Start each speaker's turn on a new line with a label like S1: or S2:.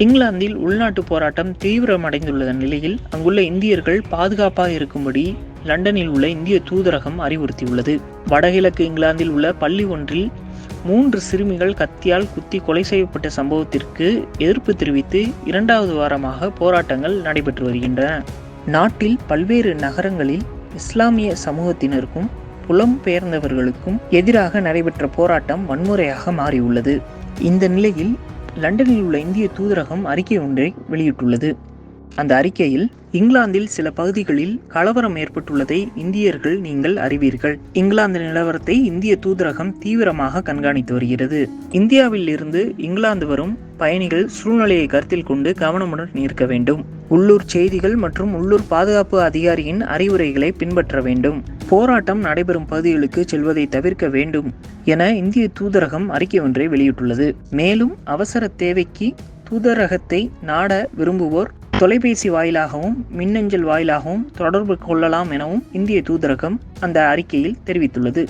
S1: இங்கிலாந்தில் உள்நாட்டு போராட்டம் தீவிரமடைந்துள்ள நிலையில் அங்குள்ள இந்தியர்கள் பாதுகாப்பாக இருக்கும்படி லண்டனில் உள்ள இந்திய தூதரகம் அறிவுறுத்தியுள்ளது. வடகிழக்கு இங்கிலாந்தில் உள்ள பள்ளி ஒன்றில் 3 சிறுமிகள் கத்தியால் குத்தி கொலை செய்யப்பட்ட சம்பவத்திற்கு எதிர்ப்பு தெரிவித்து 2வது வாரமாக போராட்டங்கள் நடைபெற்று வருகின்றன. நாட்டில் பல்வேறு நகரங்களில் இஸ்லாமிய சமூகத்தினருக்கும் புலம்பெயர்ந்தவர்களுக்கும் எதிராக நடைபெற்ற போராட்டம் வன்முறையாக மாறியுள்ளது. இந்த நிலையில் லண்டனில் உள்ள இந்திய தூதரகம் அறிக்கை ஒன்றை வெளியிட்டுள்ளது. அந்த அறிக்கையில், இங்கிலாந்தில் சில பகுதிகளில் கலவரம் ஏற்பட்டுள்ளதை இந்தியர்கள் நீங்கள் அறிவீர்கள். இங்கிலாந்து நிலவரத்தை இந்திய தூதரகம் தீவிரமாக கண்காணித்து வருகிறது. இந்தியாவில் இருந்து இங்கிலாந்து வரும் பயணிகள் சூழ்நிலையை கருத்தில் கொண்டு கவனமுடன் இருக்க வேண்டும். உள்ளூர் செய்திகள் மற்றும் உள்ளூர் பாதுகாப்பு அதிகாரியின் அறிவுரைகளை பின்பற்ற வேண்டும். போராட்டம் நடைபெறும் பகுதிகளுக்கு செல்வதை தவிர்க்க வேண்டும் என இந்திய தூதரகம் அறிக்கை ஒன்றை வெளியிட்டுள்ளது. மேலும் அவசர தேவைக்கு தூதரகத்தை நாட விரும்புவோர் தொலைபேசி வாயிலாகவும் மின்னஞ்சல் வாயிலாகவும் தொடர்பு கொள்ளலாம் எனவும் இந்திய தூதரகம் அந்த அறிக்கையில் தெரிவித்துள்ளது.